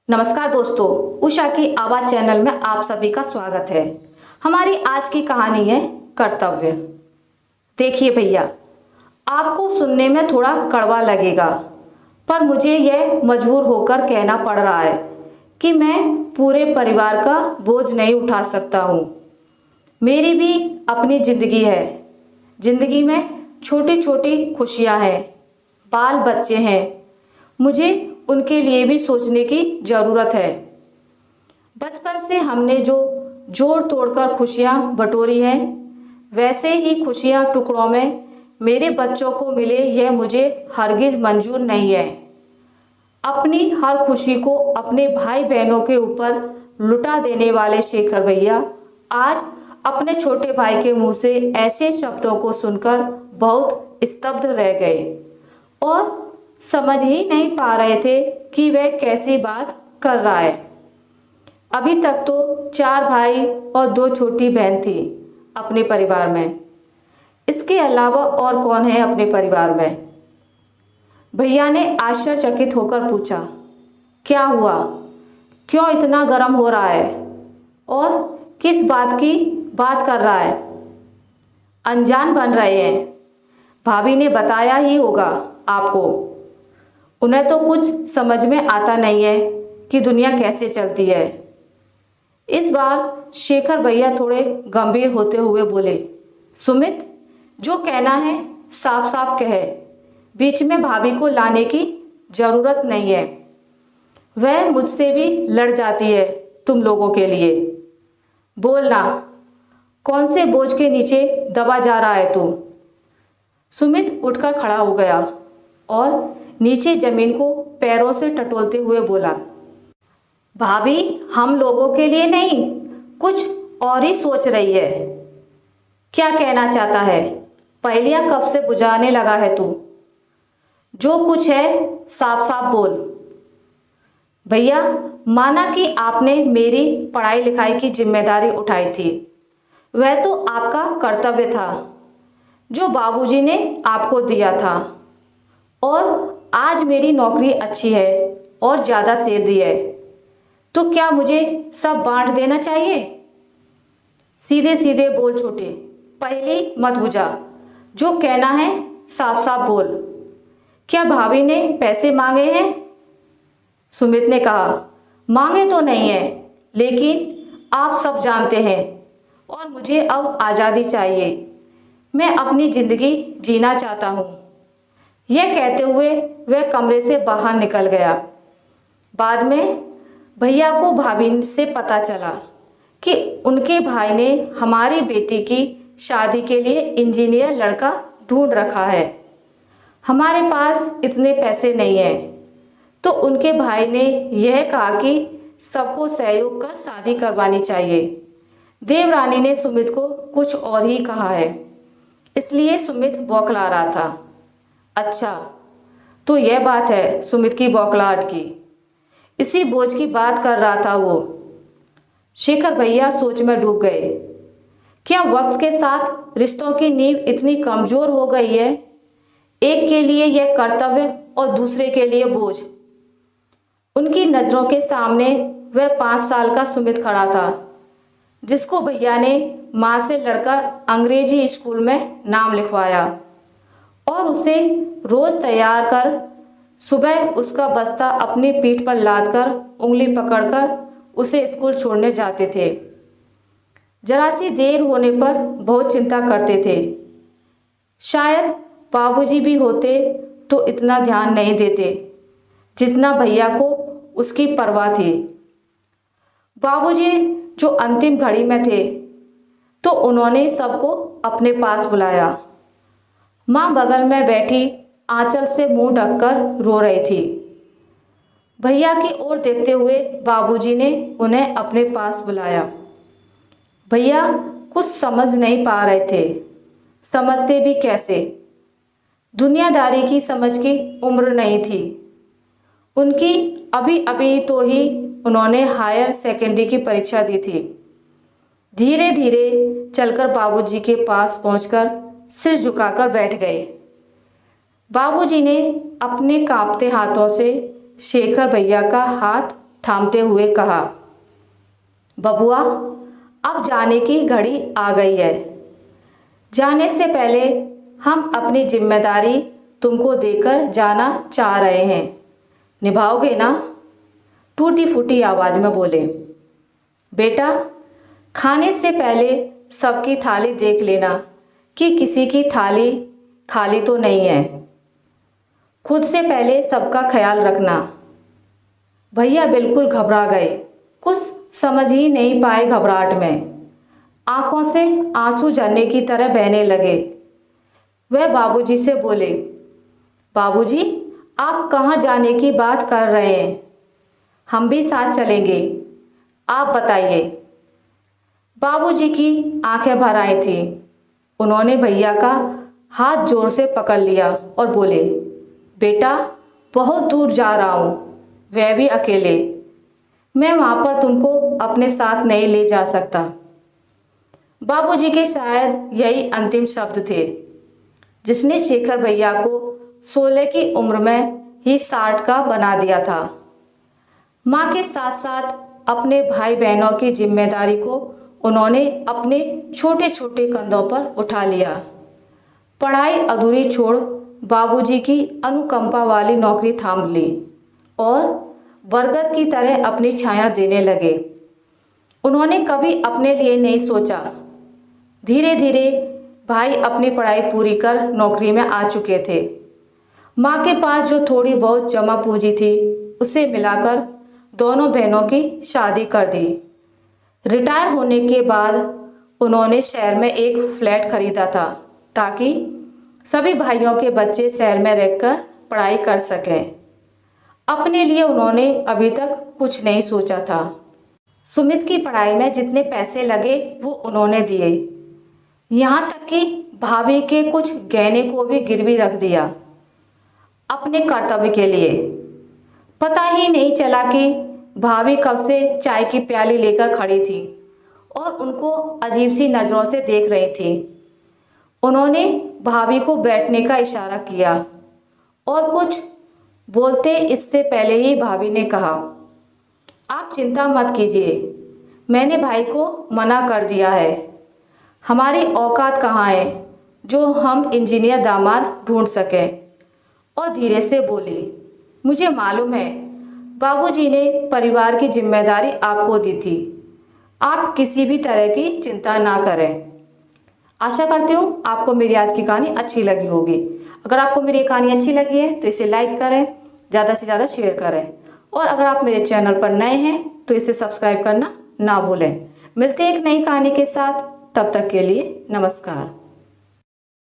नमस्कार दोस्तों, उषा की आवाज चैनल में आप सभी का स्वागत है। हमारी आज की कहानी है कर्तव्य। देखिए भैया, आपको सुनने में थोड़ा कड़वा लगेगा, पर मुझे यह मजबूर होकर कहना पड़ रहा है कि मैं पूरे परिवार का बोझ नहीं उठा सकता हूँ। मेरी भी अपनी जिंदगी है। जिंदगी में छोटी छोटी खुशियाँ हैं, बाल बच्चे हैं। मुझे उनके लिए भी सोचने की जरूरत है। बचपन से हमने जो जोड़ तोड़कर खुशियां बटोरी हैं, वैसे ही खुशियां टुकड़ों में मेरे बच्चों को मिले, यह मुझे हरगिज मंजूर नहीं है। अपनी हर खुशी को अपने भाई बहनों के ऊपर लुटा देने वाले शेखर भैया आज अपने छोटे भाई के मुंह से ऐसे शब्दों को सुनकर बहुत स्तब्ध रह गए और समझ ही नहीं पा रहे थे कि वह कैसी बात कर रहा है। अभी तक तो 4 भाई और 2 छोटी बहन थी अपने परिवार में। इसके अलावा और कौन है अपने परिवार में? भैया ने आश्चर्यचकित होकर पूछा, क्या हुआ? क्यों इतना गर्म हो रहा है और किस बात की बात कर रहा है? अनजान बन रहे हैं। भाभी ने बताया ही होगा आपको। उन्हें तो कुछ समझ में आता नहीं है कि दुनिया कैसे चलती है। इस बार शेखर भैया थोड़े गंभीर होते हुए बोले, सुमित, जो कहना है साफ साफ कहे। बीच में भाभी को लाने की जरूरत नहीं है। वह मुझसे भी लड़ जाती है तुम लोगों के लिए। बोलना, कौन से बोझ के नीचे दबा जा रहा है तू? सुमित उठकर खड़ा हो गया और नीचे जमीन को पैरों से टटोलते हुए बोला, भाभी हम लोगों के लिए नहीं, कुछ और ही सोच रही है। क्या कहना चाहता है? पहेलियां कब से बुझाने लगा है तू? जो कुछ है साफ साफ बोल। भैया, माना कि आपने मेरी पढ़ाई लिखाई की जिम्मेदारी उठाई थी, वह तो आपका कर्तव्य था जो बाबूजी ने आपको दिया था। और आज मेरी नौकरी अच्छी है और ज़्यादा सैलरी है, तो क्या मुझे सब बांट देना चाहिए? सीधे सीधे बोल छोटे, पहले मत बुझा। जो कहना है साफ साफ बोल। क्या भाभी ने पैसे मांगे हैं? सुमित ने कहा, मांगे तो नहीं है, लेकिन आप सब जानते हैं और मुझे अब आज़ादी चाहिए। मैं अपनी ज़िंदगी जीना चाहता हूँ। यह कहते हुए वह कमरे से बाहर निकल गया। बाद में भैया को भाभी से पता चला कि उनके भाई ने हमारी बेटी की शादी के लिए इंजीनियर लड़का ढूंढ रखा है। हमारे पास इतने पैसे नहीं हैं, तो उनके भाई ने यह कहा कि सबको सहयोग कर शादी करवानी चाहिए। देवरानी ने सुमित को कुछ और ही कहा है, इसलिए सुमित बौखला रहा था। अच्छा, तो यह बात है सुमित की बौखलाहट की। इसी बोझ की बात कर रहा था वो। शेखर भैया सोच में डूब गए। क्या वक्त के साथ रिश्तों की नींव इतनी कमजोर हो गई है? एक के लिए यह कर्तव्य और दूसरे के लिए बोझ। उनकी नजरों के सामने वह 5 साल का सुमित खड़ा था, जिसको भैया ने मां से लड़कर अंग्रेजी स्कूल में नाम लिखवाया और उसे रोज तैयार कर सुबह उसका बस्ता अपनी पीठ पर लादकर उंगली पकड़कर उसे स्कूल छोड़ने जाते थे। जरा सी देर होने पर बहुत चिंता करते थे। शायद बाबूजी भी होते तो इतना ध्यान नहीं देते जितना भैया को उसकी परवाह थी। बाबूजी जो अंतिम घड़ी में थे, तो उन्होंने सबको अपने पास बुलाया। माँ बगल में बैठी आंचल से मुंह ढककर रो रही थी। भैया की ओर देखते हुए बाबूजी ने उन्हें अपने पास बुलाया। भैया कुछ समझ नहीं पा रहे थे। समझते भी कैसे? दुनियादारी की समझ की उम्र नहीं थी उनकी। अभी अभी तो ही उन्होंने हायर सेकेंडरी की परीक्षा दी थी। धीरे धीरे चलकर बाबूजी के पास पहुंचकर सिर झुकाकर बैठ गए। बाबूजी ने अपने कांपते हाथों से शेखर भैया का हाथ थामते हुए कहा, बबुआ, अब जाने की घड़ी आ गई है। जाने से पहले हम अपनी जिम्मेदारी तुमको देकर जाना चाह रहे हैं, निभाओगे ना? टूटी फूटी आवाज में बोले। बेटा, खाने से पहले सबकी थाली देख लेना कि किसी की थाली खाली तो नहीं है। खुद से पहले सबका ख्याल रखना। भैया बिल्कुल घबरा गए, कुछ समझ ही नहीं पाए। घबराहट में आंखों से आंसू झरने की तरह बहने लगे। वह बाबूजी से बोले, बाबूजी, आप कहाँ जाने की बात कर रहे हैं? हम भी साथ चलेंगे, आप बताइए। बाबूजी की आंखें भर आई थी। उन्होंने भैया का हाथ जोर से पकड़ लिया और बोले, बेटा, बहुत दूर जा रहा हूँ, वह भी अकेले। मैं वहाँ पर तुमको अपने साथ नहीं ले जा सकता। बाबूजी के शायद यही अंतिम शब्द थे जिसने शेखर भैया को 16 की उम्र में ही 60 का बना दिया था। माँ के साथ साथ अपने भाई बहनों की जिम्मेदारी को उन्होंने अपने छोटे छोटे कंधों पर उठा लिया। पढ़ाई अधूरी छोड़ बाबूजी की अनुकंपा वाली नौकरी थाम ली और बरगद की तरह अपनी छाया देने लगे। उन्होंने कभी अपने लिए नहीं सोचा। धीरे धीरे भाई अपनी पढ़ाई पूरी कर नौकरी में आ चुके थे। माँ के पास जो थोड़ी बहुत जमा पूंजी थी उसे मिलाकर दोनों बहनों की शादी कर दी। रिटायर होने के बाद उन्होंने शहर में एक फ्लैट खरीदा था ताकि सभी भाइयों के बच्चे शहर में रहकर पढ़ाई कर सकें। अपने लिए उन्होंने अभी तक कुछ नहीं सोचा था। सुमित की पढ़ाई में जितने पैसे लगे वो उन्होंने दिए, यहाँ तक कि भाभी के कुछ गहने को भी गिरवी रख दिया अपने कर्तव्य के लिए। पता ही नहीं चला कि भाभी कब से चाय की प्याली लेकर खड़ी थी और उनको अजीब सी नज़रों से देख रही थी। उन्होंने भाभी को बैठने का इशारा किया और कुछ बोलते इससे पहले ही भाभी ने कहा, आप चिंता मत कीजिए, मैंने भाई को मना कर दिया है। हमारी औकात कहाँ है जो हम इंजीनियर दामाद ढूंढ सकें। और धीरे से बोली, मुझे मालूम है बाबूजी ने परिवार की जिम्मेदारी आपको दी थी, आप किसी भी तरह की चिंता ना करें। आशा करती हूँ आपको मेरी आज की कहानी अच्छी लगी होगी। अगर आपको मेरी ये कहानी अच्छी लगी है तो इसे लाइक करें, ज़्यादा से ज़्यादा शेयर करें और अगर आप मेरे चैनल पर नए हैं तो इसे सब्सक्राइब करना ना भूलें। मिलते हैं एक नई कहानी के साथ, तब तक के लिए नमस्कार।